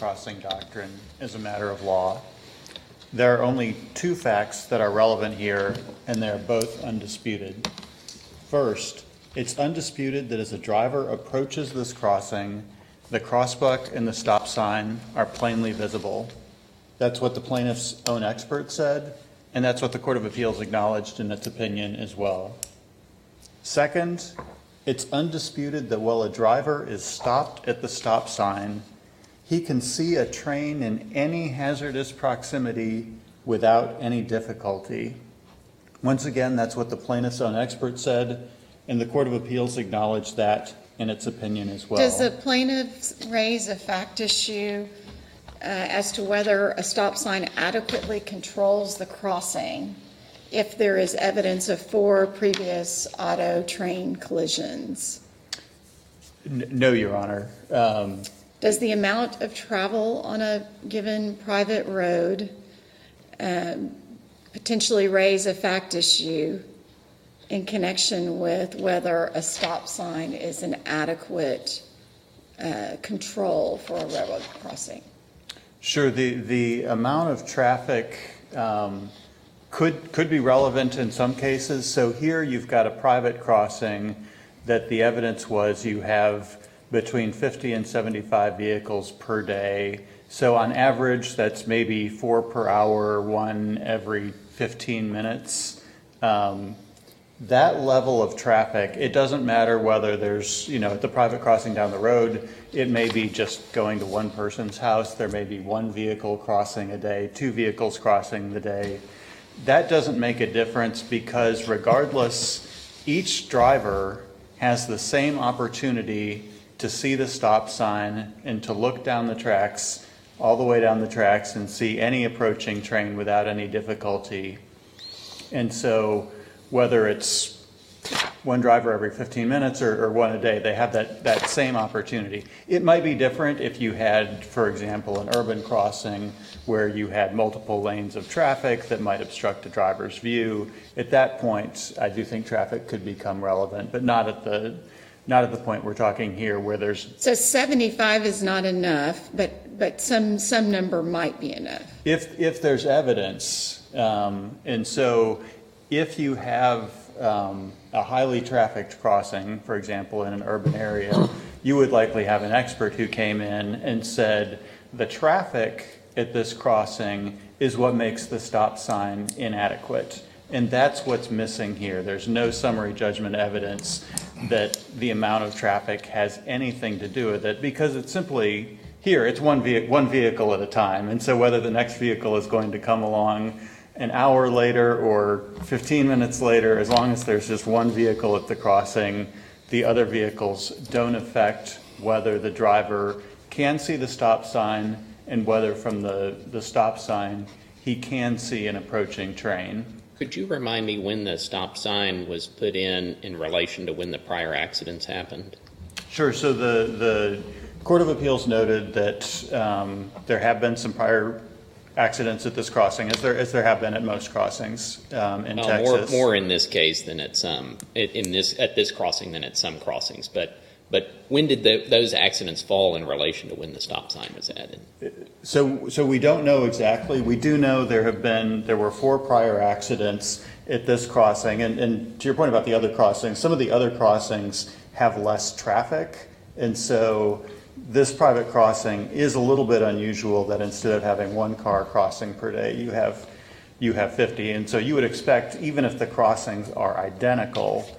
crossing doctrine is a matter of law. There are only two facts that are relevant here, and they're both undisputed. First, it's undisputed that as a driver approaches this crossing, the crossbuck and the stop sign are plainly visible. That's what the plaintiff's own expert said, and that's what the Court of Appeals acknowledged in its opinion as well. Second, it's undisputed that while a driver is stopped at the stop sign, he can see a train in any hazardous proximity without any difficulty. Once again, that's what the plaintiff's own expert said, and the Court of Appeals acknowledged that in its opinion as well. Does the plaintiff raise a fact issue as to whether a stop sign adequately controls the crossing if there is evidence of 4 previous auto train collisions? No, Your Honor. Does the amount of travel on a given private road potentially raise a fact issue in connection with whether a stop sign is an adequate control for a railroad crossing? Sure. The amount of traffic could be relevant in some cases. So here you've got a private crossing that the evidence was you have between 50 and 75 vehicles per day. So on average, that's maybe 4 per hour, 1 every 15 minutes. That level of traffic, it doesn't matter whether there's, at the private crossing down the road, it may be just going to one person's house. There may be 1 vehicle crossing a day, 2 vehicles crossing the day. That doesn't make a difference because regardless, each driver has the same opportunity to see the stop sign and to look down the tracks, all the way down the tracks, and see any approaching train without any difficulty. And so whether it's 1 driver every 15 minutes or 1 a day, they have that same opportunity. It might be different if you had, for example, an urban crossing where you had multiple lanes of traffic that might obstruct a driver's view. At that point, I do think traffic could become relevant, but not at the point we're talking here where there's... So 75 is not enough, but some number might be enough. If there's evidence, and so if you have a highly trafficked crossing, for example, in an urban area, you would likely have an expert who came in and said the traffic at this crossing is what makes the stop sign inadequate. And that's what's missing here. There's no summary judgment evidence that the amount of traffic has anything to do with it because it's simply here, it's one vehicle at a time. And so whether the next vehicle is going to come along an hour later or 15 minutes later, as long as there's just 1 vehicle at the crossing, the other vehicles don't affect whether the driver can see the stop sign and whether from the stop sign he can see an approaching train. Could you remind me when the stop sign was put in relation to when the prior accidents happened? Sure. So the Court of Appeals noted that there have been some prior accidents at this crossing, as there have been at most crossings in Texas. More in this case than at some at this crossing than at some crossings. But when did those accidents fall in relation to when the stop sign was added? So we don't know exactly. We do know there were 4 prior accidents at this crossing. And to your point about the other crossings, some of the other crossings have less traffic. And so this private crossing is a little bit unusual that instead of having 1 car crossing per day, you have 50. And so you would expect, even if the crossings are identical,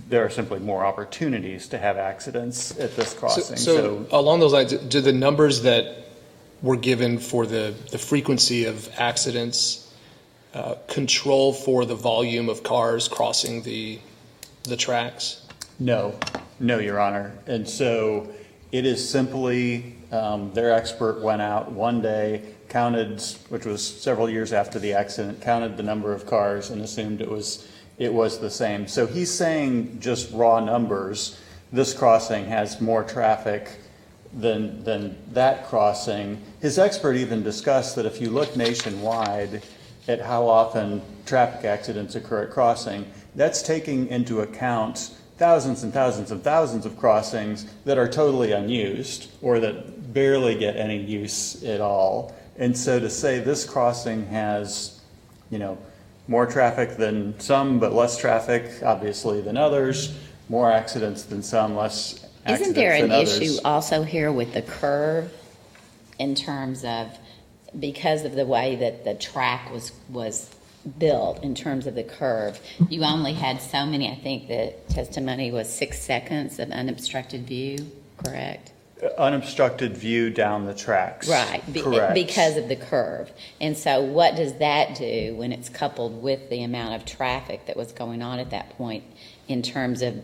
there are simply more opportunities to have accidents at this crossing. So along those lines, do the numbers that were given for the frequency of accidents control for the volume of cars crossing the tracks? No, Your Honor. And so it is simply their expert went out one day, counted, which was several years after the accident, counted the number of cars and assumed it was the same. So he's saying just raw numbers. This crossing has more traffic than that crossing. His expert even discussed that if you look nationwide at how often traffic accidents occur at crossing, that's taking into account thousands and thousands and thousands of crossings that are totally unused or that barely get any use at all. And so to say this crossing has, more traffic than some, but less traffic, obviously, than others, more accidents than some, less accidents Isn't there than an others. issue also here with the curve in terms of, because of the way that the track was built in terms of the curve, you only had so many, I think the testimony was 6 seconds of unobstructed view, correct? Unobstructed view down the tracks. Right, Correct. because of the curve. And so what does that do when it's coupled with the amount of traffic that was going on at that point in terms of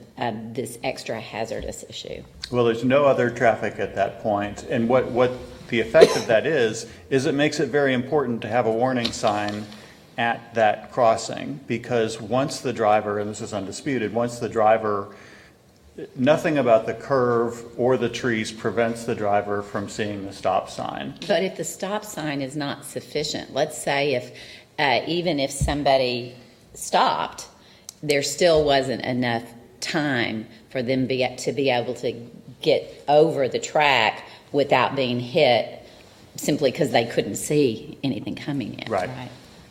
this extra hazardous issue? Well, there's no other traffic at that point. And what the effect of that is it makes it very important to have a warning sign at that crossing, because once the driver, and this is undisputed, nothing about the curve or the trees prevents the driver from seeing the stop sign. But if the stop sign is not sufficient, let's say if even if somebody stopped, there still wasn't enough time for them to be able to get over the track without being hit simply because they couldn't see anything coming in. Right.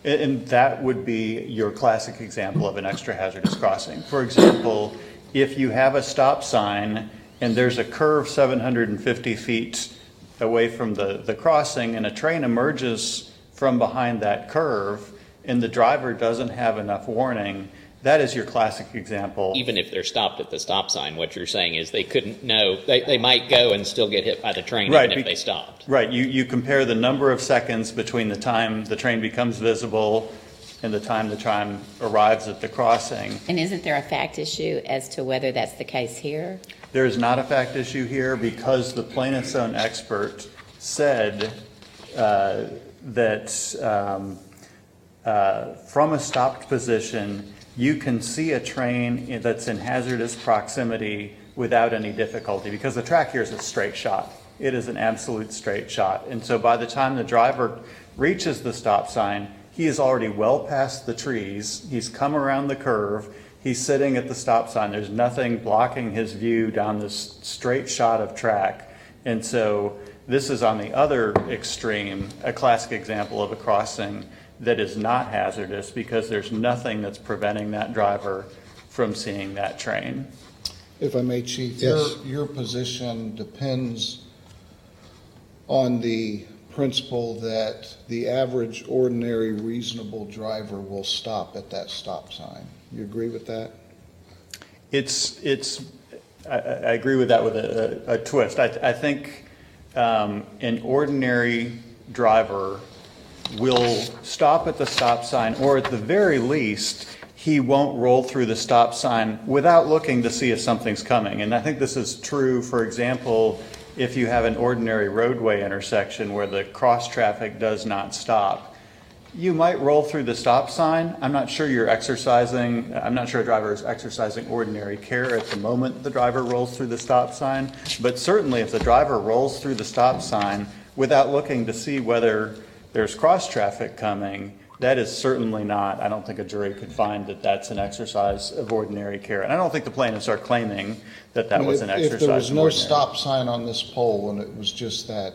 And that would be your classic example of an extra hazardous crossing. For example, if you have a stop sign and there's a curve 750 feet away from the crossing and a train emerges from behind that curve and the driver doesn't have enough warning, that is your classic example. Even if they're stopped at the stop sign, what you're saying is they couldn't know, they might go and still get hit by the train Right, even if they stopped. Right. You compare the number of seconds between the time the train becomes visible and the time the train arrives at the crossing. And isn't there a fact issue as to whether that's the case here? There is not a fact issue here because the plaintiff's own expert said that from a stopped position, you can see a train that's in hazardous proximity without any difficulty, because the track here is a straight shot. It is an absolute straight shot. And so by the time the driver reaches the stop sign, he is already well past the trees. He's come around the curve. He's sitting at the stop sign. There's nothing blocking his view down this straight shot of track. And so this is on the other extreme, a classic example of a crossing that is not hazardous because there's nothing that's preventing that driver from seeing that train. If I may, Chief, Yes. your position depends on the principle that the average, ordinary, reasonable driver will stop at that stop sign. You agree with that? I agree with that with a twist. I think an ordinary driver will stop at the stop sign, or at the very least, he won't roll through the stop sign without looking to see if something's coming. And I think this is true, for example, if you have an ordinary roadway intersection where the cross traffic does not stop. You might roll through the stop sign. I'm not sure a driver is exercising ordinary care at the moment the driver rolls through the stop sign. But certainly if the driver rolls through the stop sign without looking to see whether there's cross traffic coming, that is certainly not, I don't think a jury could find that that's an exercise of ordinary care. And I don't think the plaintiffs are claiming that was an exercise of ordinary care. If there was no stop sign on this pole and it was just that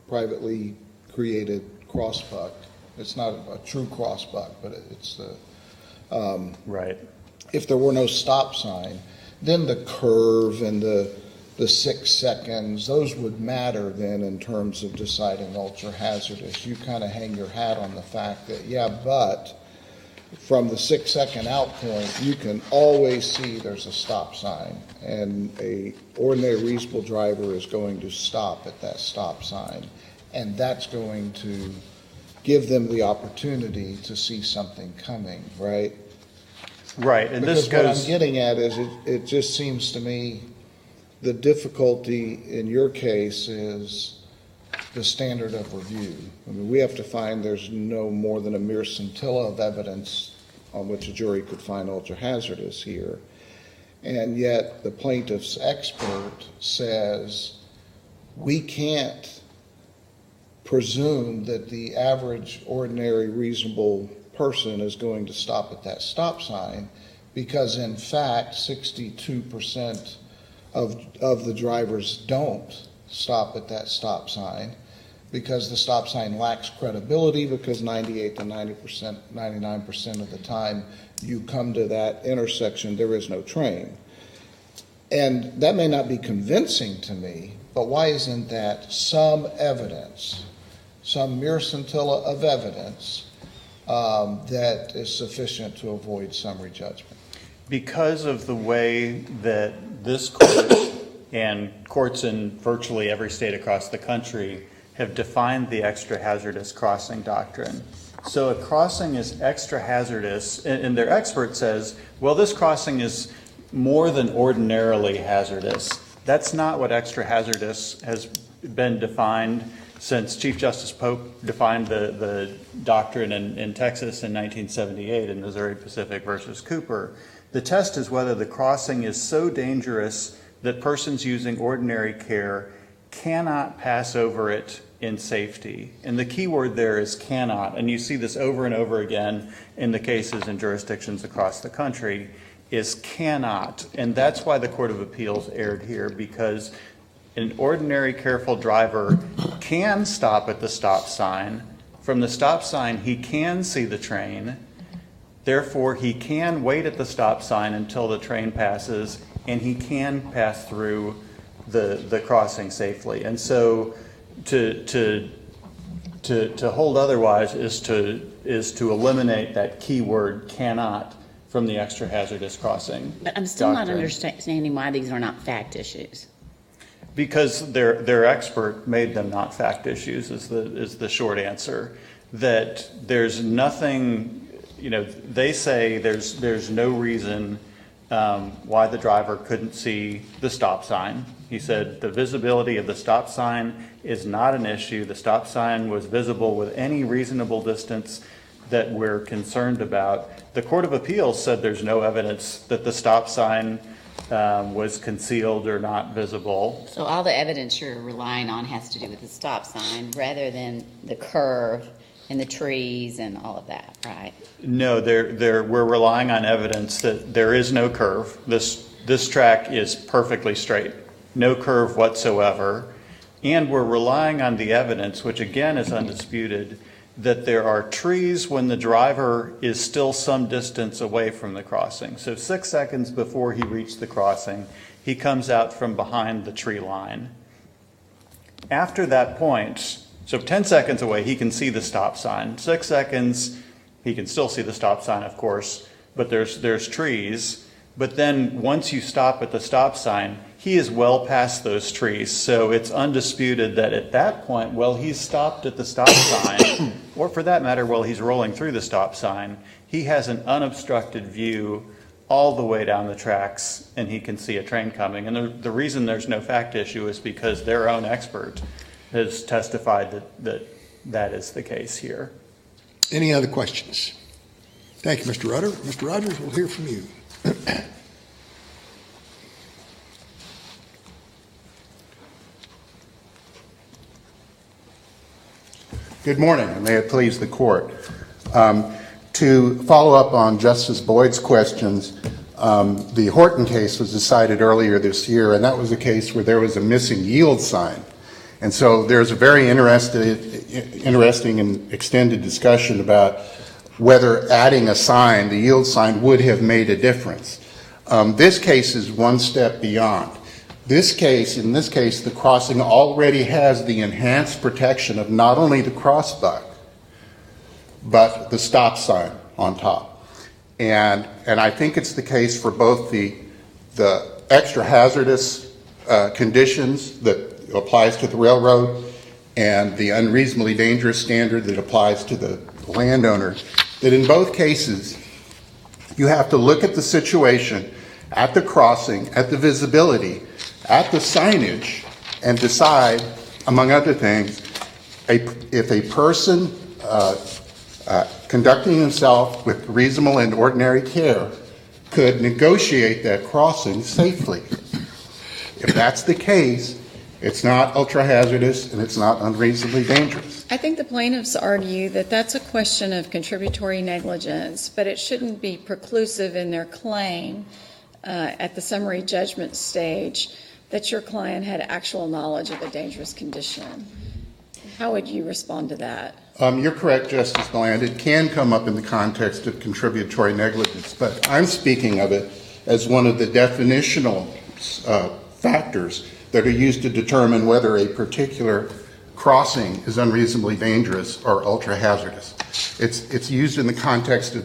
privately created crossbuck, it's not a true crossbuck, but it's the... right. If there were no stop sign, then the curve and the 6 seconds, those would matter then in terms of deciding ultra hazardous. You kind of hang your hat on the fact that, but from the 6 second out point, you can always see there's a stop sign, and a ordinary reasonable driver is going to stop at that stop sign, and that's going to give them the opportunity to see something coming, right? Right, and Because this goes... what I'm getting at is it just seems to me the difficulty in your case is the standard of review. I mean, we have to find there's no more than a mere scintilla of evidence on which a jury could find ultra hazardous here. And yet the plaintiff's expert says we can't presume that the average, ordinary, reasonable person is going to stop at that stop sign because, in fact, 62% of the drivers don't stop at that stop sign because the stop sign lacks credibility because 98 to 90%, 99% of the time you come to that intersection, there is no train. And that may not be convincing to me, but why isn't that some evidence, some mere scintilla of evidence that is sufficient to avoid summary judgment? Because of the way that this court and courts in virtually every state across the country have defined the extra hazardous crossing doctrine. So a crossing is extra hazardous, and their expert says, well, this crossing is more than ordinarily hazardous. That's not what extra hazardous has been defined since Chief Justice Polk defined the doctrine in Texas in 1978 in Missouri Pacific versus Cooper. The test is whether the crossing is so dangerous that persons using ordinary care cannot pass over it in safety. And the key word there is cannot. And you see this over and over again in the cases and jurisdictions across the country, is cannot. And that's why the Court of Appeals erred here, because an ordinary careful driver can stop at the stop sign. From the stop sign, he can see the train. Therefore, he can wait at the stop sign until the train passes, and he can pass through the crossing safely. And so to hold otherwise is to eliminate that key word cannot from the extra hazardous crossing. But I'm still doctrine. not understanding why these are not fact issues. Because their expert made them not fact issues is the short answer. That there's nothing, they say there's no reason why the driver couldn't see the stop sign. He said the visibility of the stop sign is not an issue. The stop sign was visible with any reasonable distance that we're concerned about. The Court of Appeals said there's no evidence that the stop sign was concealed or not visible. So all the evidence you're relying on has to do with the stop sign rather than the curve and the trees and all of that, right? No, we're relying on evidence that there is no curve. This track is perfectly straight, no curve whatsoever. And we're relying on the evidence, which again is undisputed, that there are trees when the driver is still some distance away from the crossing. So 6 seconds before he reached the crossing, he comes out from behind the tree line. After that point, so 10 seconds away, he can see the stop sign. 6 seconds, he can still see the stop sign, of course, but there's trees. But then once you stop at the stop sign, he is well past those trees. So it's undisputed that at that point, while he's stopped at the stop sign, or for that matter, while he's rolling through the stop sign, he has an unobstructed view all the way down the tracks, and he can see a train coming. And the reason there's no fact issue is because their own expert has testified that is the case here. Any other questions? Thank you, Mr. Rutter. Mr. Rogers, we'll hear from you. Good morning, and may it please the court. To follow up on Justice Boyd's questions, the Horton case was decided earlier this year, and that was a case where there was a missing yield sign. And so there's a very interesting and extended discussion about whether adding a sign, the yield sign, would have made a difference. This case is one step beyond. In this case, the crossing already has the enhanced protection of not only the crossbuck, but the stop sign on top. And I think it's the case for both the extra hazardous conditions that applies to the railroad and the unreasonably dangerous standard that applies to the landowner, that in both cases, you have to look at the situation at the crossing, at the visibility, at the signage, and decide, among other things, if a person conducting himself with reasonable and ordinary care could negotiate that crossing safely. If that's the case, it's not ultra-hazardous and it's not unreasonably dangerous. I think the plaintiffs argue that that's a question of contributory negligence, but it shouldn't be preclusive in their claim at the summary judgment stage that your client had actual knowledge of a dangerous condition. How would you respond to that? You're correct, Justice Bland. It can come up in the context of contributory negligence, but I'm speaking of it as one of the definitional factors that are used to determine whether a particular crossing is unreasonably dangerous or ultra-hazardous. It's used in the context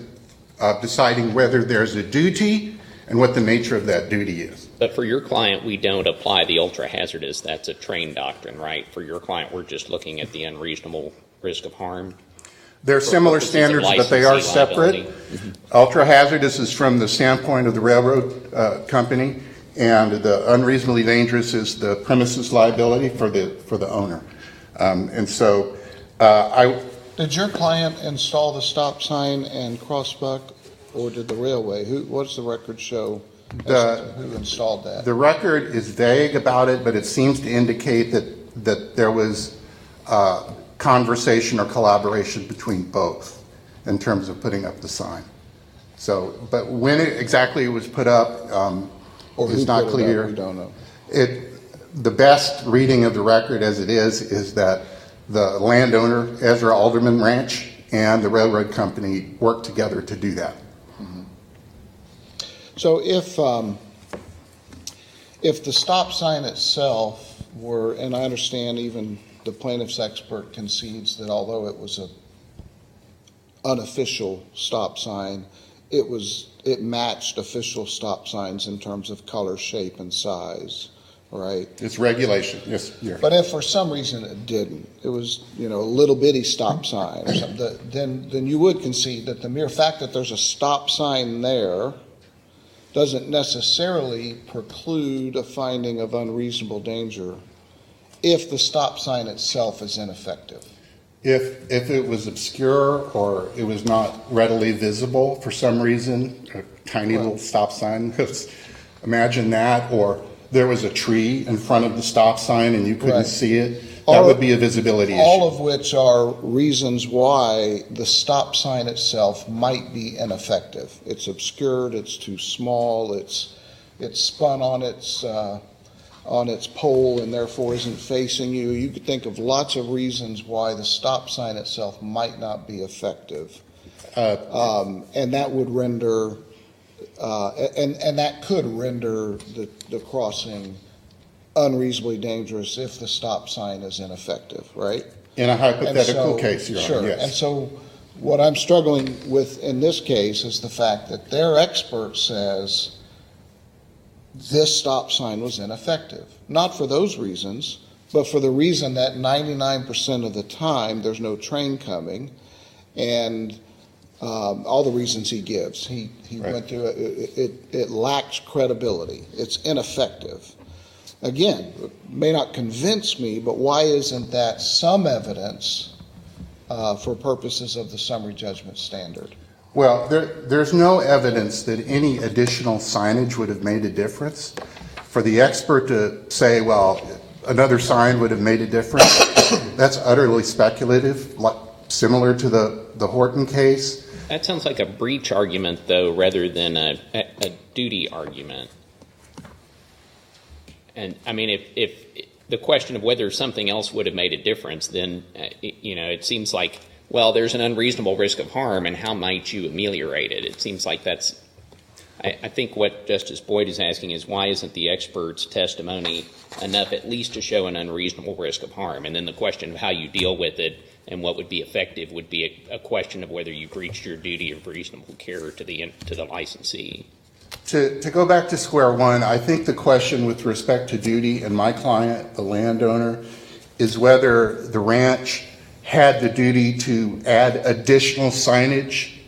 of deciding whether there's a duty and what the nature of that duty is. But for your client, we don't apply the ultra-hazardous. That's a trained doctrine, right? For your client, we're just looking at the unreasonable risk of harm. They're similar standards, but they are separate. Ultra-hazardous is from the standpoint of the railroad company, and the unreasonably dangerous is the premises liability for the owner. Did your client install the stop sign and crossbuck, or did the railway? What does the record show as to who installed that? The record is vague about it, but it seems to indicate that there was conversation or collaboration between both in terms of putting up the sign. So, but when exactly it was put up is not clear. We don't know. The best reading of the record as it is that the landowner, Ezra Alderman Ranch, and the railroad company worked together to do that. Mm-hmm. So if the stop sign itself were, and I understand even the plaintiff's expert concedes that although it was an unofficial stop sign, it matched official stop signs in terms of color, shape, and size, right? It's regulation, yes. Yeah. But if for some reason it didn't, it was, a little bitty stop sign or something, then you would concede that the mere fact that there's a stop sign there doesn't necessarily preclude a finding of unreasonable danger if the stop sign itself is ineffective. If it was obscure or it was not readily visible for some reason, a tiny little stop sign, imagine that, or there was a tree in front of the stop sign and you couldn't see it, that would be a visibility issue. All of which are reasons why the stop sign itself might be ineffective. It's obscured, it's too small, it's spun on its pole and therefore isn't facing you. You could think of lots of reasons why the stop sign itself might not be effective. And that would render, and that could render the crossing unreasonably dangerous if the stop sign is ineffective, right? In a hypothetical case, Your Honor, sure. yes. And so what I'm struggling with in this case is the fact that their expert says this stop sign was ineffective. Not for those reasons, but for the reason that 99% of the time there's no train coming, and all the reasons he gives. He right. went through it. It lacks credibility. It's ineffective. Again, it may not convince me, but why isn't that some evidence for purposes of the summary judgment standard? Well, there's no evidence that any additional signage would have made a difference. For the expert to say, well, another sign would have made a difference, that's utterly speculative, similar to the Horton case. That sounds like a breach argument, though, rather than a duty argument. And, I mean, if the question of whether something else would have made a difference, then, it seems like, well, there's an unreasonable risk of harm, and how might you ameliorate it? It seems like that's, I think what Justice Boyd is asking is why isn't the expert's testimony enough at least to show an unreasonable risk of harm? And then the question of how you deal with it and what would be effective would be a question of whether you breached your duty of reasonable care to the licensee. To go back to square one, I think the question with respect to duty and my client, the landowner, is whether the ranch had the duty to add additional signage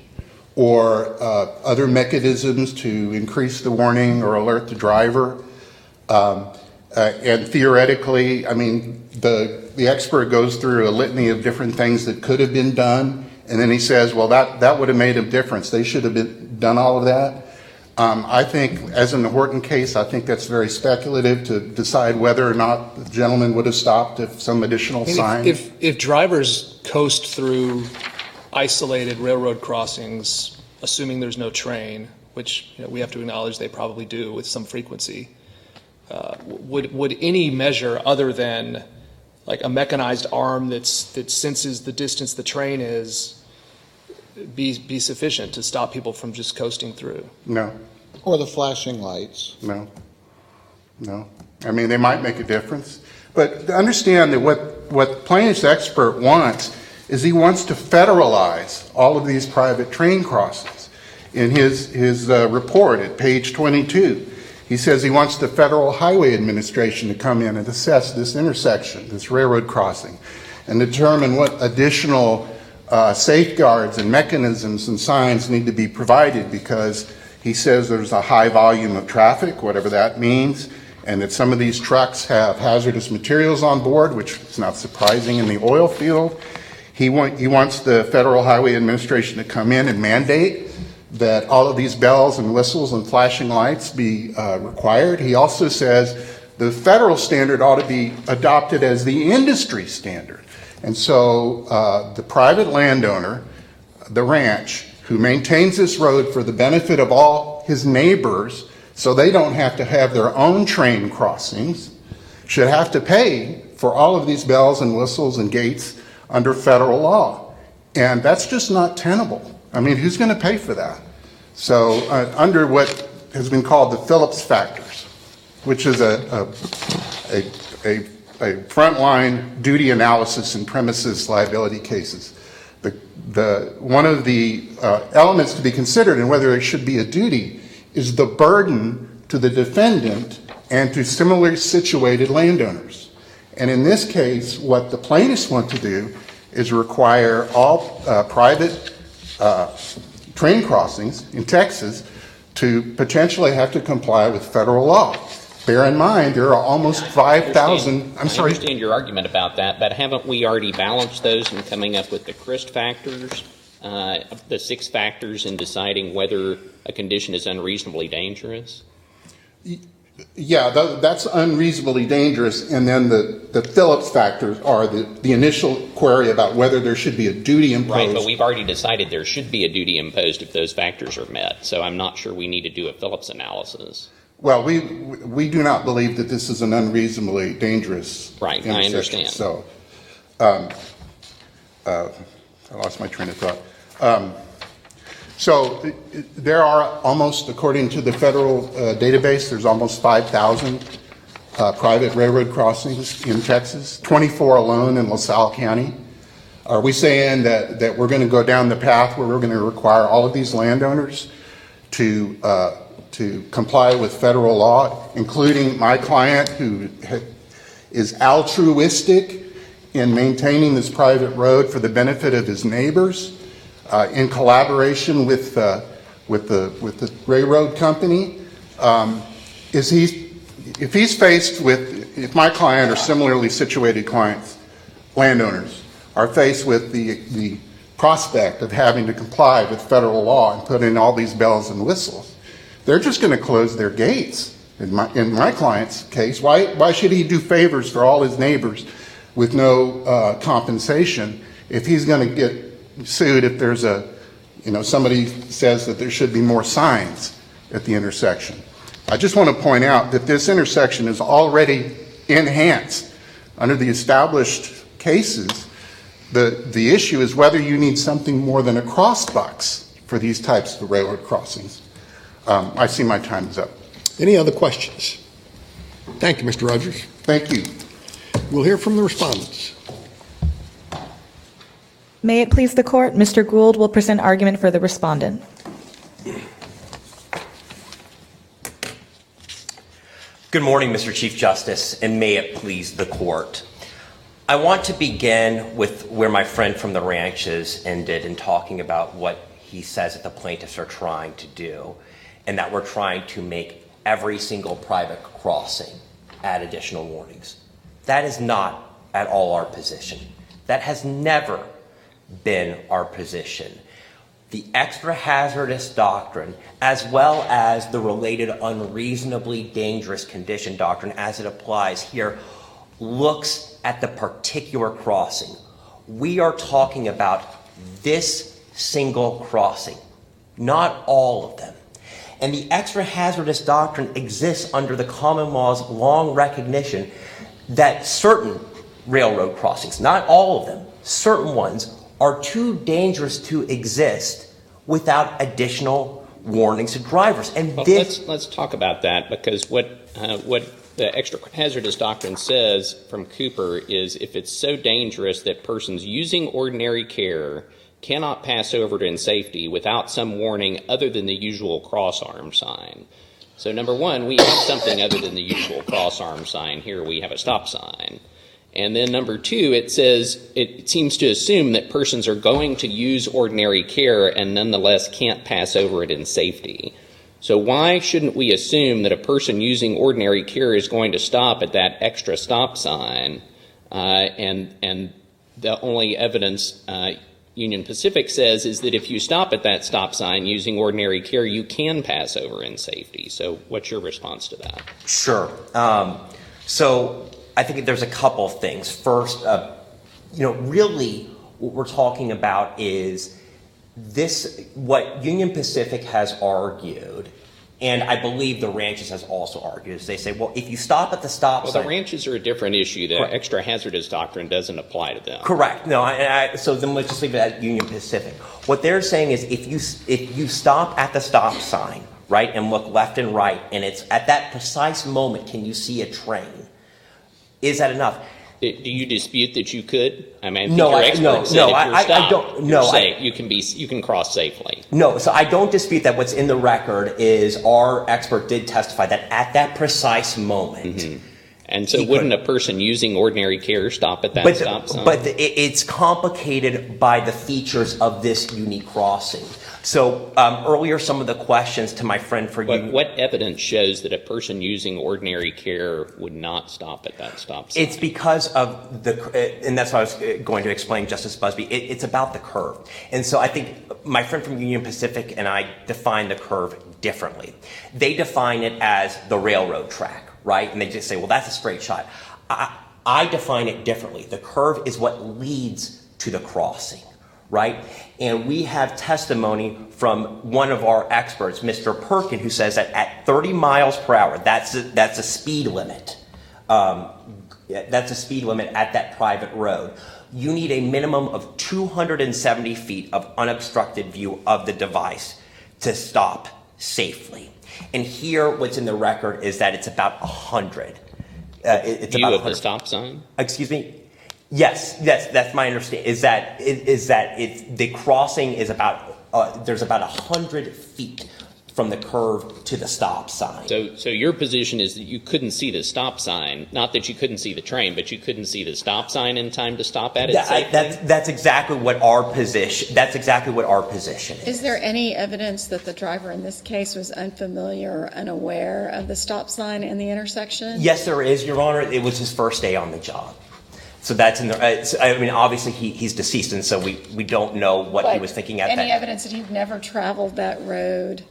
or other mechanisms to increase the warning or alert the driver. And theoretically, I mean, the expert goes through a litany of different things that could have been done, and then he says, well, that would have made a difference. They should have done all of that. I think, as in the Horton case, I think that's very speculative to decide whether or not the gentleman would have stopped if some additional sign. If drivers coast through isolated railroad crossings, assuming there's no train, which we have to acknowledge they probably do with some frequency, would any measure other than like a mechanized arm that senses the distance the train is be sufficient to stop people from just coasting through? No, Or the flashing lights. no. I mean, they might make a difference, but understand that what plaintiff's expert wants is he wants to federalize all of these private train crossings. In his report at page 22, he says he wants the Federal Highway Administration to come in and assess this intersection, this railroad crossing, and determine what additional safeguards and mechanisms and signs need to be provided, because he says there's a high volume of traffic, whatever that means, and that some of these trucks have hazardous materials on board, which is not surprising in the oil field. He wants the Federal Highway Administration to come in and mandate that all of these bells and whistles and flashing lights be required. He also says the federal standard ought to be adopted as the industry standard. And so the private landowner, the ranch, who maintains this road for the benefit of all his neighbors so they don't have to have their own train crossings, should have to pay for all of these bells and whistles and gates under federal law. And that's just not tenable. I mean, who's going to pay for that? So under what has been called the Phillips factors, which is a frontline duty analysis in premises liability cases, one of the elements to be considered in whether it should be a duty is the burden to the defendant and to similarly situated landowners. And in this case, what the plaintiffs want to do is require all private train crossings in Texas to potentially have to comply with federal law. Bear in mind, there are almost 5,000. I understand your argument about that, but haven't we already balanced those in coming up with the CRIST factors, the 6 factors in deciding whether a condition is unreasonably dangerous? Yeah, that's unreasonably dangerous, and then the Phillips factors are the initial query about whether there should be a duty imposed. Right, but we've already decided there should be a duty imposed if those factors are met, so I'm not sure we need to do a Phillips analysis. Well, we do not believe that this is an unreasonably dangerous Right, I understand. So, I lost my train of thought. So there are almost, according to the federal database, there's almost 5,000 private railroad crossings in Texas, 24 alone in LaSalle County. Are we saying that we're going to go down the path where we're going to require all of these landowners to comply with federal law, including my client who is altruistic in maintaining this private road for the benefit of his neighbors, in collaboration with the railroad company? If my client or similarly situated clients, landowners, are faced with the prospect of having to comply with federal law and put in all these bells and whistles, they're just going to close their gates. In my client's case, why should he do favors for all his neighbors with no compensation if he's going to get sued if there's somebody says that there should be more signs at the intersection? I just want to point out that this intersection is already enhanced under the established cases. The issue is whether you need something more than a crossbucks for these types of railroad crossings. I see my time is up. Any other questions? Thank you, Mr. Rogers. Thank you. We'll hear from the respondents. May it please the court, Mr. Gould will present argument for the respondent. Good morning, Mr. Chief Justice, and may it please the court. I want to begin with where my friend from the ranches ended in talking about what he says that the plaintiffs are trying to do, and that we're trying to make every single private crossing add additional warnings. That is not at all our position. That has never been our position. The extra hazardous doctrine, as well as the related unreasonably dangerous condition doctrine as it applies here, looks at the particular crossing. We are talking about this single crossing, not all of them. And the extra hazardous doctrine exists under the common law's long recognition that certain railroad crossings, not all of them, certain ones, are too dangerous to exist without additional warnings to drivers. And well, this... let's talk about that, because what the extra hazardous doctrine says from Cooper is if it's so dangerous that persons using ordinary care cannot pass over it in safety without some warning other than the usual cross-arm sign. So number one, we have something other than the usual cross-arm sign. Here we have a stop sign. And then number two, it says it seems to assume that persons are going to use ordinary care and nonetheless can't pass over it in safety. So why shouldn't we assume that a person using ordinary care is going to stop at that extra stop sign, and the only evidence Union Pacific says is that if you stop at that stop sign using ordinary care, you can pass over in safety. So what's your response to that? Sure. So I think there's a couple of things. First, really what we're talking about is this, what Union Pacific has argued, and I believe the Ranches has also argued, is they say, well, if you stop at the stop sign... Well, the Ranches are a different issue. The Correct. extra hazardous doctrine doesn't apply to them. Correct. No, so then let's just leave it at Union Pacific. What they're saying is if you stop at the stop sign, right, and look left and right, and it's at that precise moment can you see a train, is that enough? Do you dispute that you could? I mean, No, your expert said if you're stopped, I don't. No, you can cross safely. No, so I don't dispute that. What's in the record is our expert did testify that at that precise moment. Mm-hmm. And so wouldn't a person using ordinary care stop at that stop sign? But it's complicated by the features of this unique crossing. So earlier, some of the questions to my friend for you. What evidence shows that a person using ordinary care would not stop at that stop sign? It's because of and that's what I was going to explain, Justice Busby. It's about the curve. And so I think my friend from Union Pacific and I define the curve differently. They define it as the railroad track, right? And they just say, well, that's a straight shot. I define it differently. The curve is what leads to the crossing, right? And we have testimony from one of our experts, Mr. Perkin, who says that at 30 miles per hour, that's a speed limit. That's a speed limit at that private road. You need a minimum of 270 feet of unobstructed view of the device to stop safely. And here, what's in the record is that it's about 100. It's view about of the stop sign? Excuse me? Yes, that's my understanding. Is that the crossing is about there's about 100 feet from the curve to the stop sign. So your position is that you couldn't see the stop sign, not that you couldn't see the train, but you couldn't see the stop sign in time to stop at it safely? That's exactly what our position. That's exactly what our position is. Is there any evidence that the driver in this case was unfamiliar or unaware of the stop sign in the intersection? Yes, there is, Your Honor. It was his first day on the job. So that's in the. I mean, obviously he's deceased, and so we don't know what he was thinking at that. Any evidence that he'd never traveled that road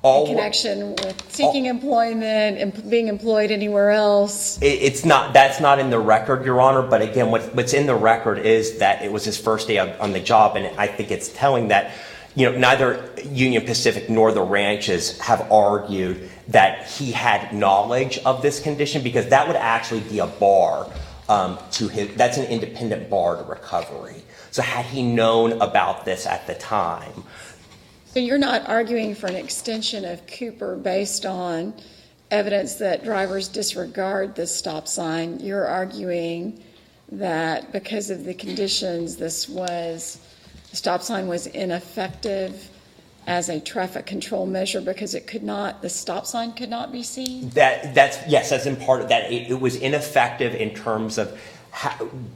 in connection with seeking employment and being employed anywhere else? It's not. That's not in the record, Your Honor. But again, what's in the record is that it was his first day on the job, and I think it's telling that neither Union Pacific nor the Ranches have argued that he had knowledge of this condition, because that would actually be a bar. That's an independent bar to recovery. So had he known about this at the time. So you're not arguing for an extension of Cooper based on evidence that drivers disregard the stop sign. You're arguing that because of the conditions, the stop sign was ineffective as a traffic control measure because the stop sign could not be seen? That's in part of that. It was ineffective in terms of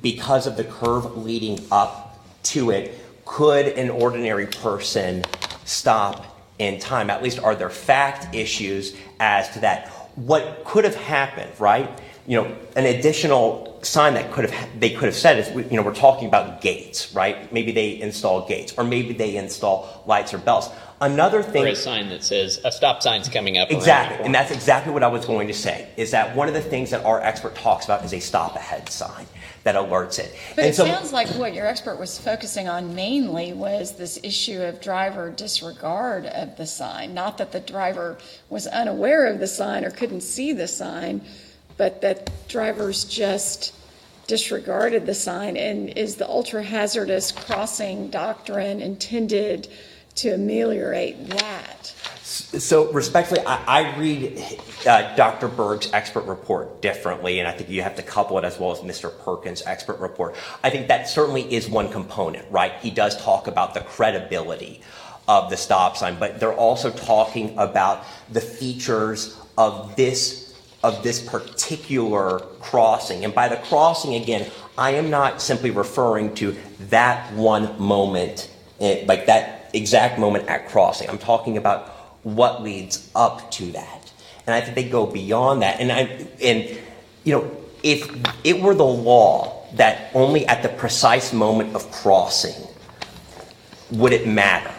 because of the curve leading up to it. Could an ordinary person stop in time? At least are there fact issues as to that? What could have happened, right? an additional sign that they could have said is, we're talking about gates, right? Maybe they install gates, or maybe they install lights or bells. Another thing, or a sign that says a stop sign's coming up. Exactly, and that's exactly what I was going to say, is that one of the things that our expert talks about is a stop ahead sign that alerts it. But And it sounds like what your expert was focusing on mainly was this issue of driver disregard of the sign. Not that the driver was unaware of the sign or couldn't see the sign, but that drivers just disregarded the sign. And is the ultra-hazardous crossing doctrine intended to ameliorate that? So respectfully, I read Dr. Berg's expert report differently, and I think you have to couple it as well as Mr. Perkins' expert report. I think that certainly is one component, right? He does talk about the credibility of the stop sign, but they're also talking about the features of this particular crossing. And by the crossing, again, I am not simply referring to that one moment, like that exact moment at crossing. I'm talking about what leads up to that. And I think they go beyond that. And if it were the law that only at the precise moment of crossing would it matter,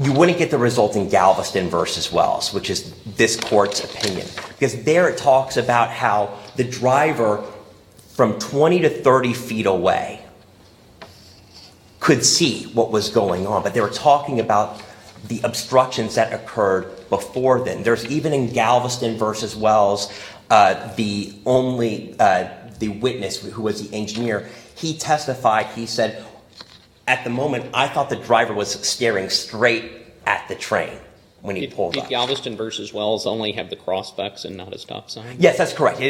you wouldn't get the result in Galveston versus Wells, which is this court's opinion. Because there it talks about how the driver from 20 to 30 feet away could see what was going on, but they were talking about the obstructions that occurred before then. There's even in Galveston versus Wells, the witness who was the engineer, he testified, he said, at the moment, I thought the driver was staring straight at the train when he pulled up. Did Galveston versus Wells only have the crossbucks and not a stop sign? Yes, that's correct.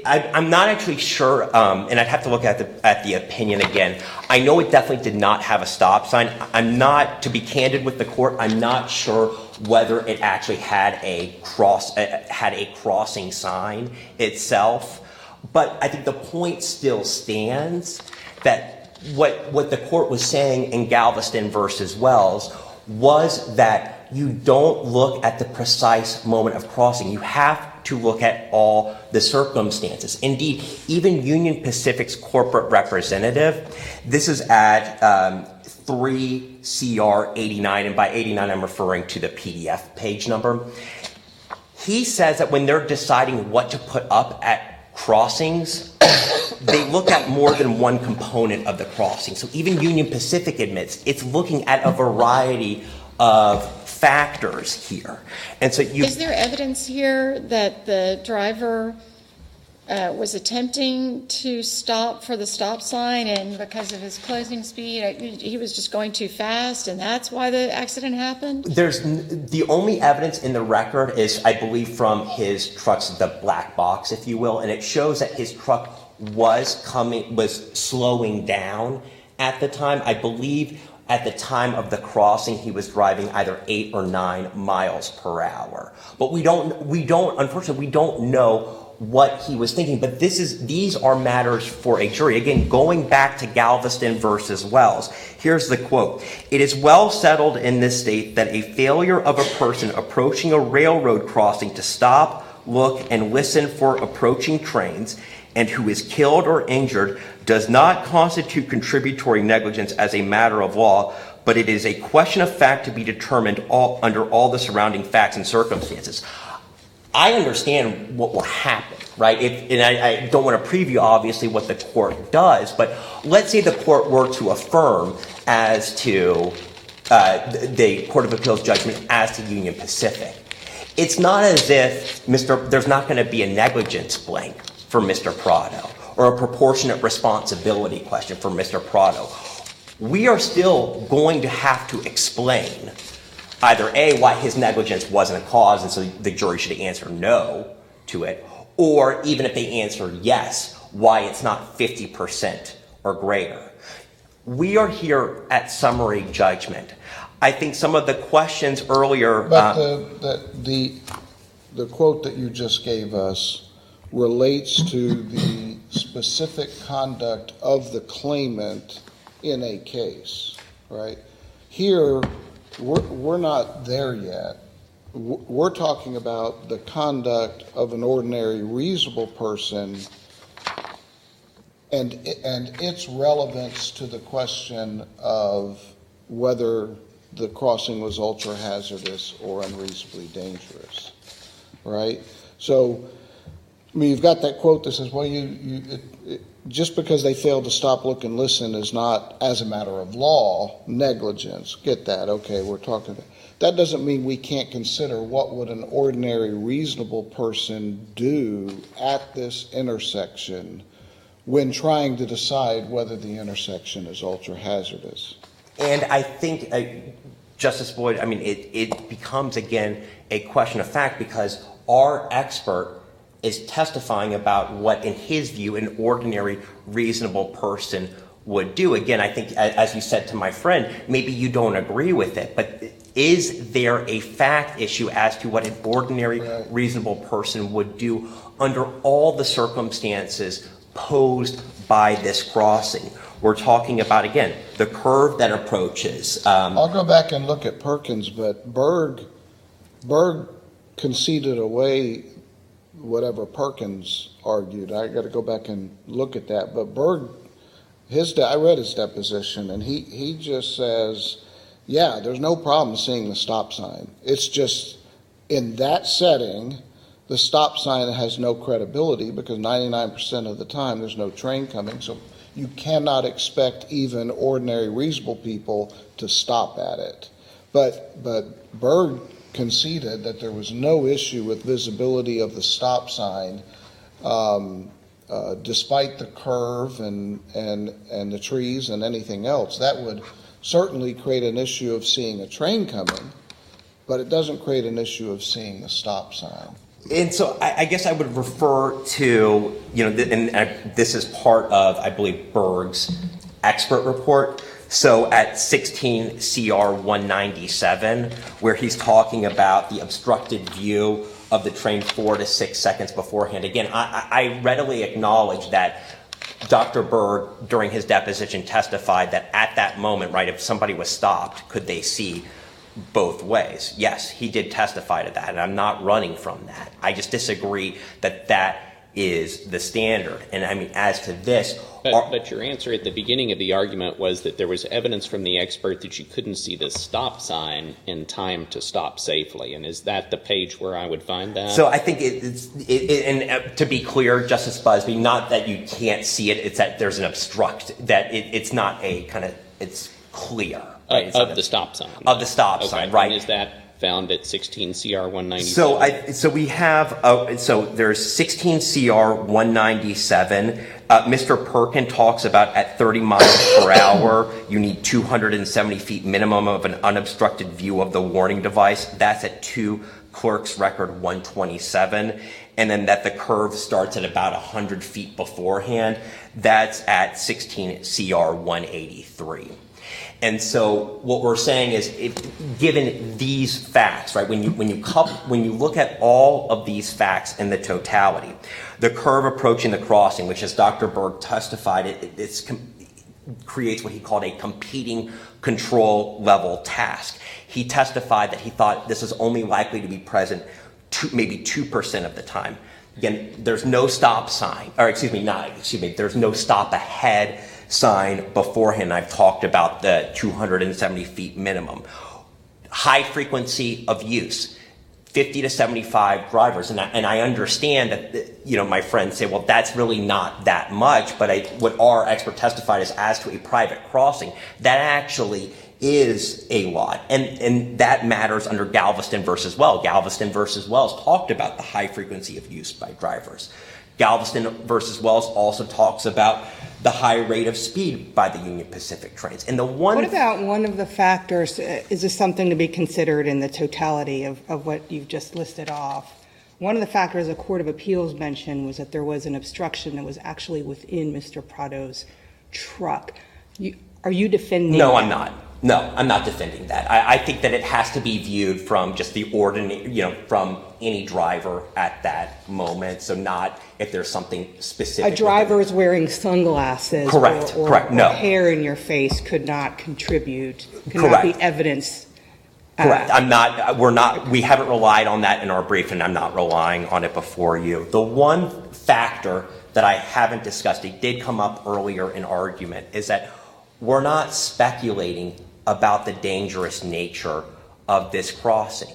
I'm not actually sure, and I'd have to look at the opinion again. I know it definitely did not have a stop sign. I'm not, to be candid with the court, I'm not sure whether it actually had a crossing sign itself. But I think the point still stands that what the court was saying in Galveston versus Wells was that you don't look at the precise moment of crossing. You have to look at all the circumstances. Indeed, even Union Pacific's corporate representative, this is at 3 CR 89, and by 89 I'm referring to the PDF page number. He says that when they're deciding what to put up at crossings, they look at more than one component of the crossing. So even Union Pacific admits it's looking at a variety of factors here. And so Is there evidence here that the driver was attempting to stop for the stop sign, and because of his closing speed, he was just going too fast, and that's why the accident happened? The only evidence in the record is, I believe, from his truck's, the black box, if you will, and it shows that his truck was slowing down at the time. I believe at the time of the crossing, he was driving either 8 or 9 miles per hour. But unfortunately, we don't know what he was thinking. But these are matters for a jury. Again, going back to Galveston versus Wells, here's the quote. "It is well settled in this state that a failure of a person approaching a railroad crossing to stop, look, and listen for approaching trains, and who is killed or injured does not constitute contributory negligence as a matter of law, but it is a question of fact to be determined under all the surrounding facts and circumstances." I understand what will happen, right? And I don't want to preview, obviously, what the court does, but let's say the court were to affirm as to the Court of Appeals judgment as to Union Pacific. It's not as if there's not going to be a negligence blank for Mr. Prado, or a proportionate responsibility question for Mr. Prado. We are still going to have to explain either A, why his negligence wasn't a cause, and so the jury should answer no to it, or even if they answer yes, why it's not 50% or greater. We are here at summary judgment. I think some of the questions earlier... But the quote that you just gave us relates to the specific conduct of the claimant in a case, right? Here, we're not there yet, we're talking about the conduct of an ordinary reasonable person and its relevance to the question of whether the crossing was ultra hazardous or unreasonably dangerous, right? So, I mean, you've got that quote that says, well, just because they failed to stop, look, and listen is not, as a matter of law, negligence. Get that? Okay, we're talking about. That doesn't mean we can't consider what would an ordinary reasonable person do at this intersection when trying to decide whether the intersection is ultra hazardous. And I think, Justice Boyd, I mean, it becomes, again, a question of fact because our expert is testifying about what, in his view, an ordinary reasonable person would do. Again, I think, as you said to my friend, maybe you don't agree with it, but is there a fact issue as to what an ordinary reasonable person would do under all the circumstances posed by this crossing? We're talking about, again, the curve that approaches. I'll go back and look at Perkins, but Berg conceded away whatever Perkins argued. I got to go back and look at that. But Berg, I read his deposition, and he just says, yeah, there's no problem seeing the stop sign. It's just in that setting, the stop sign has no credibility because 99% of the time there's no train coming. So you cannot expect even ordinary reasonable people to stop at it. But Berg conceded that there was no issue with visibility of the stop sign, despite the curve and the trees and anything else. That would certainly create an issue of seeing a train coming, but it doesn't create an issue of seeing the stop sign. And so I guess I would refer to, this is part of, I believe, Berg's expert report. So at 16 CR 197, where he's talking about the obstructed view of the train 4 to 6 seconds beforehand. Again, I readily acknowledge that Dr. Berg, during his deposition, testified that at that moment, right, if somebody was stopped, could they see both ways? Yes, he did testify to that, and I'm not running from that. I just disagree that that is the standard. And I mean, as to this... But your answer at the beginning of the argument was that there was evidence from the expert that you couldn't see the stop sign in time to stop safely. And is that the page where I would find that? So I think and to be clear, Justice Busby, not that you can't see it, it's that there's an that it's not a kind of, it's clear. Right? Of the stop sign. Of the stop sign, right. And is that found at 16 CR 197? So we have, so there's 16 CR 197. Mr. Perkin talks about at 30 miles per hour, you need 270 feet minimum of an unobstructed view of the warning device. That's at 2 Clerk's Record 127. And then that the curve starts at about 100 feet beforehand. That's at 16 CR 183. And so what we're saying is, given these facts, right, when you look at all of these facts in the totality, the curve approaching the crossing, which as Dr. Berg testified, it creates what he called a competing control level task. He testified that he thought this is only likely to be present maybe 2% of the time. Again, there's no stop sign, there's no stop ahead sign beforehand. I've talked about the 270 feet minimum. High frequency of use, 50 to 75 drivers. And I understand that, my friends say, well, that's really not that much. But what our expert testified is as to a private crossing, that actually is a lot. And that matters under Galveston versus Wells. Galveston versus Wells talked about the high frequency of use by drivers. Galveston versus Wells also talks about the high rate of speed by the Union Pacific trains. And what about one of the factors, is this something to be considered in the totality of what you've just listed off? One of the factors the Court of Appeals mentioned was that there was an obstruction that was actually within Mr. Prado's truck. Are you defending that? No, I'm not. No, I'm not defending that. I think that it has to be viewed from just the ordinary, from any driver at that moment. So not if there's something specific. A driver is wearing sunglasses. Correct. Or No. hair in your face could not contribute, could Correct. not be evidence Correct. We haven't relied on that in our brief, and I'm not relying on it before you. The one factor that I haven't discussed, it did come up earlier in argument, is that we're not speculating about the dangerous nature of this crossing.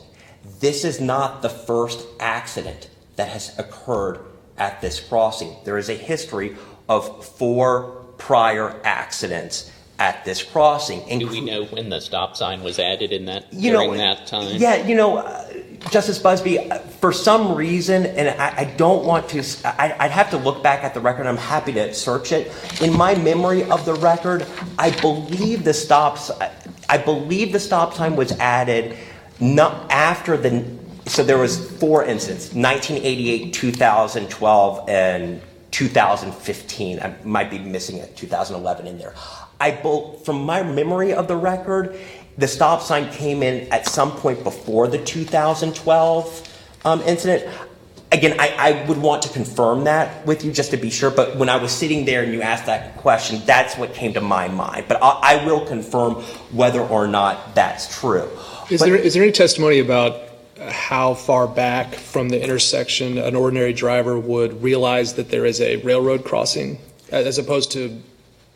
This is not the first accident that has occurred at this crossing. There is a history of 4 prior accidents at this crossing. Do we know when the stop sign was added in that during that time? Yeah, Justice Busby, for some reason, and I don't want to, I'd have to look back at the record. I'm happy to search it. In my memory of the record, I believe the stop sign was added not after so there was 4 incidents: 1988, 2012, and 2015. I might be missing it, 2011 in there. From my memory of the record, the stop sign came in at some point before the 2012 incident. Again, I would want to confirm that with you just to be sure, but when I was sitting there and you asked that question, that's what came to my mind. But I will confirm whether or not that's true. Is there any testimony about how far back from the intersection an ordinary driver would realize that there is a railroad crossing, as opposed to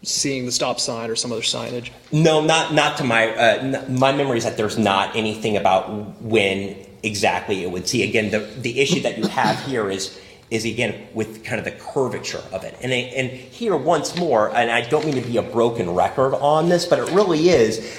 seeing the stop sign or some other signage? No, not to my memory is that there's not anything about when exactly it would see. Again, the issue that you have here is again with kind of the curvature of it. And here once more, and I don't mean to be a broken record on this, but it really is,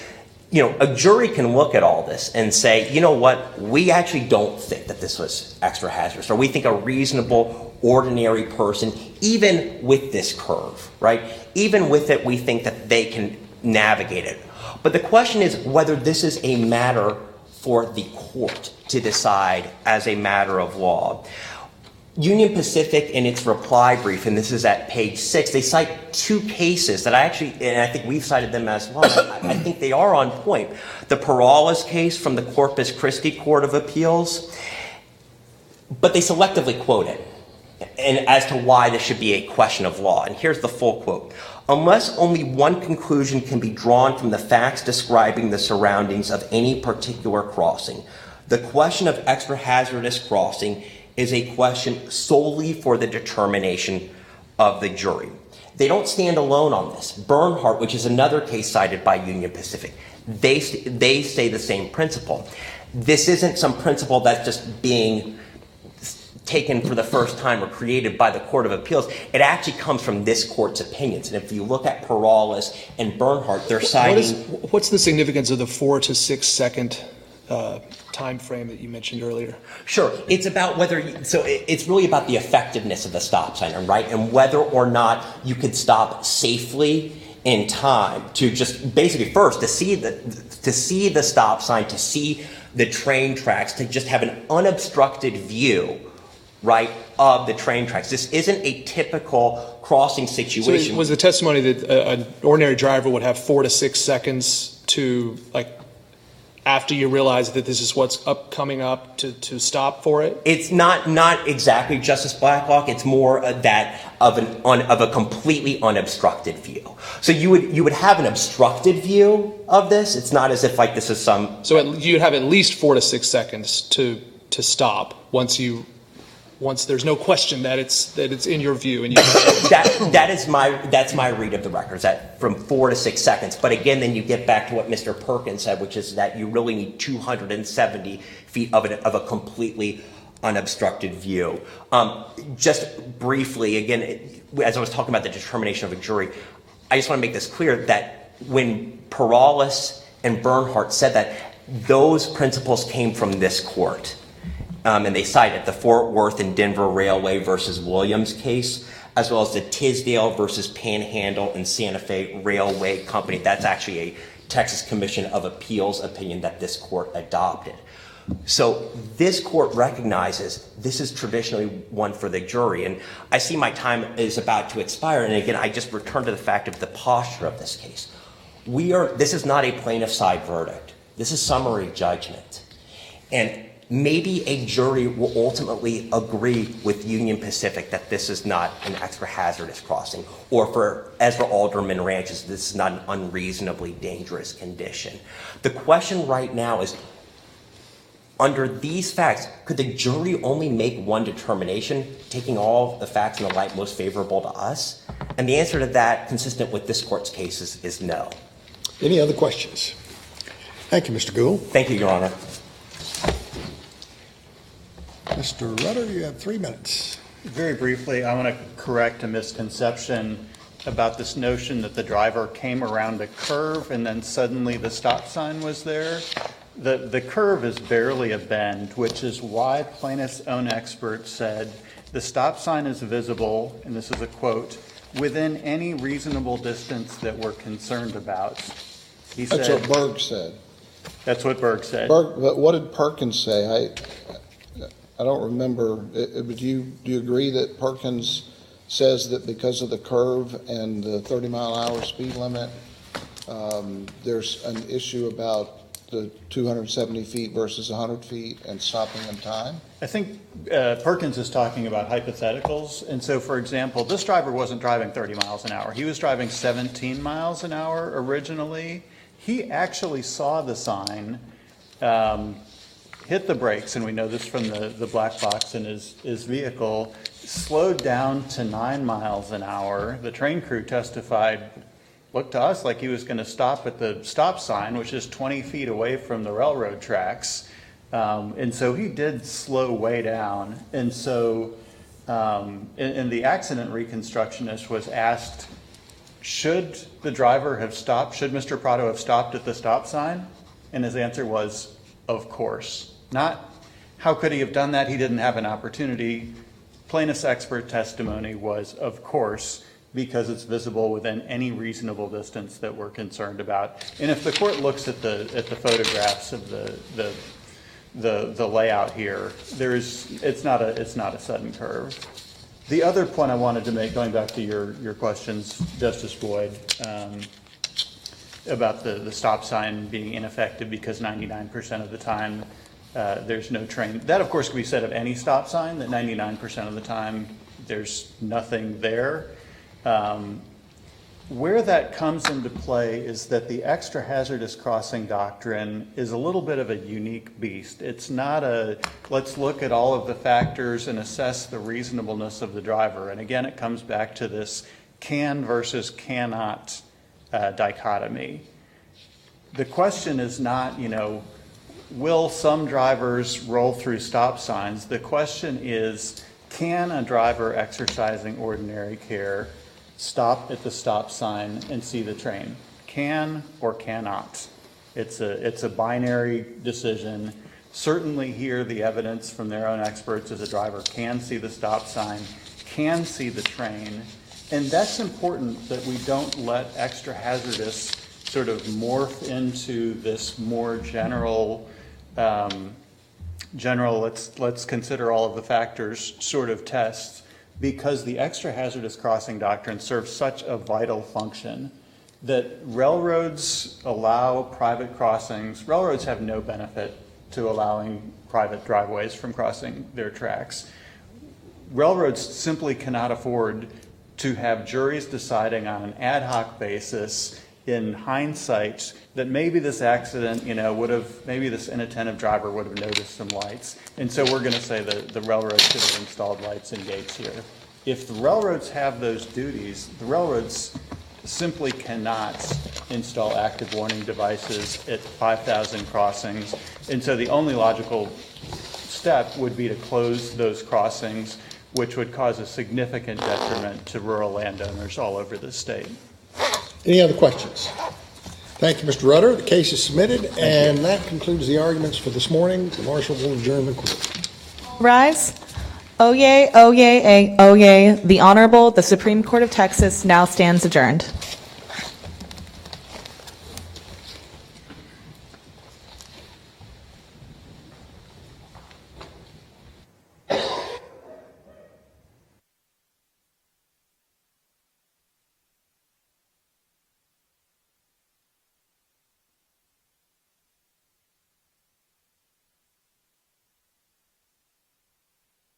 a jury can look at all this and say, you know what, we actually don't think that this was extra hazardous, or we think a reasonable, ordinary person, even with this curve, right? Even with it, we think that they can navigate it. But the question is whether this is a matter for the court to decide as a matter of law. Union Pacific, in its reply brief, and this is at page 6, they cite 2 cases that I think we've cited them as well. I think they are on point. The Perales case from the Corpus Christi Court of Appeals, but they selectively quote it, and as to why this should be a question of law. And here's the full quote. Unless only one conclusion can be drawn from the facts describing the surroundings of any particular crossing, the question of extra hazardous crossing is a question solely for the determination of the jury. They don't stand alone on this. Bernhardt, which is another case cited by Union Pacific, they say the same principle. This isn't some principle that's just being taken for the first time or created by the Court of Appeals. It actually comes from this court's opinions. And if you look at Perales and Bernhardt, they're citing... What's the significance of the 4 to 6 second time frame that you mentioned earlier? Sure. It's about it's really about the effectiveness of the stop sign, right? And whether or not you could stop safely in time to just basically first to see the stop sign, to see the train tracks, to just have an unobstructed view, right, of the train tracks. This isn't a typical crossing situation. So was the testimony that an ordinary driver would have 4 to 6 seconds to, after you realize that this is what's coming up, to stop for it? It's not exactly Justice Blacklock. It's more that of a completely unobstructed view. So you would have an obstructed view of this. It's not as if this is some. So you'd have at least 4 to 6 seconds to stop once there's no question that it's in your view, and that's my read of the records, that from 4 to 6 seconds. But again, then you get back to what Mr. Perkins said, which is that you really need 270 feet of a completely unobstructed view. Just briefly, again, as I was talking about the determination of a jury, I just want to make this clear that when Perales and Bernhardt said that, those principles came from this court. And they cited the Fort Worth and Denver Railway versus Williams case, as well as the Tisdale versus Panhandle and Santa Fe Railway Company. That's actually a Texas Commission of Appeals opinion that this court adopted. So this court recognizes this is traditionally one for the jury. And I see my time is about to expire. And again, I just return to the fact of the posture of this case. This is not a plaintiff side verdict. This is summary judgment. And maybe a jury will ultimately agree with Union Pacific that this is not an extra hazardous crossing, or for Ezra Alderman Ranches, this is not an unreasonably dangerous condition. The question right now is Under these facts, could the jury only make one determination, taking all the facts in the light most favorable to us? And the answer to that, consistent with this court's cases, is no. Any other questions? Thank you, Mr. Gould. Thank you, Your Honor. Mr. Rutter, you have 3 minutes. Very briefly, I want to correct a misconception about this notion that the driver came around a curve and then suddenly the stop sign was there. The curve is barely a bend, which is why plaintiff's own expert said the stop sign is visible, and this is a quote, within any reasonable distance that we're concerned about. He That's said, what Berg said. That's what Berg said. But what did Perkins say? I don't remember. Do you agree that Perkins says that because of the curve and the 30-mile-an-hour speed limit, there's an issue about the 270 feet versus 100 feet and stopping in time? I think Perkins is talking about hypotheticals. And so, for example, this driver wasn't driving 30 miles an hour. He was driving 17 miles an hour originally. He actually saw the sign, hit the brakes, and we know this from the black box in his vehicle, slowed down to 9 miles an hour. The train crew testified, looked to us like he was going to stop at the stop sign, which is 20 feet away from the railroad tracks. And so he did slow way down. And so, and the accident reconstructionist was asked, should the driver have stopped? Should Mr. Prado have stopped at the stop sign? And his answer was, of course. Not, how could he have done that? He didn't have an opportunity. Plaintiff's expert testimony was, of course, because it's visible within any reasonable distance that we're concerned about. And if the court looks at the photographs of the layout here, it's not a sudden curve. The other point I wanted to make, going back to your questions, Justice Boyd, about the stop sign being ineffective because 99% of the time there's no train. That, of course, can be said of any stop sign, that 99% of the time there's nothing there. Where that comes into play is that the extra hazardous crossing doctrine is a little bit of a unique beast. It's not a, let's look at all of the factors and assess the reasonableness of the driver. And again, it comes back to this can versus cannot dichotomy. The question is not, will some drivers roll through stop signs? The question is, can a driver exercising ordinary care stop at the stop sign and see the train? Can or cannot? It's a binary decision. Certainly here the evidence from their own experts is a driver can see the stop sign, can see the train, and that's important that we don't let extra hazardous sort of morph into this more general let's consider all of the factors sort of tests, because the extra hazardous crossing doctrine serves such a vital function that railroads allow private crossings. Railroads have no benefit to allowing private driveways from crossing their tracks. Railroads simply cannot afford to have juries deciding on an ad hoc basis in hindsight that maybe this accident, maybe this inattentive driver would have noticed some lights. And so we're going to say that the railroad should have installed lights and gates here. If the railroads have those duties, the railroads simply cannot install active warning devices at 5,000 crossings. And so the only logical step would be to close those crossings, which would cause a significant detriment to rural landowners all over the state. Any other questions? Thank you, Mr. Rutter. The case is submitted, and that concludes the arguments for this morning. The marshal will adjourn the court. Rise. Oyez, oyez, oyez. The Honorable, the Supreme Court of Texas now stands adjourned.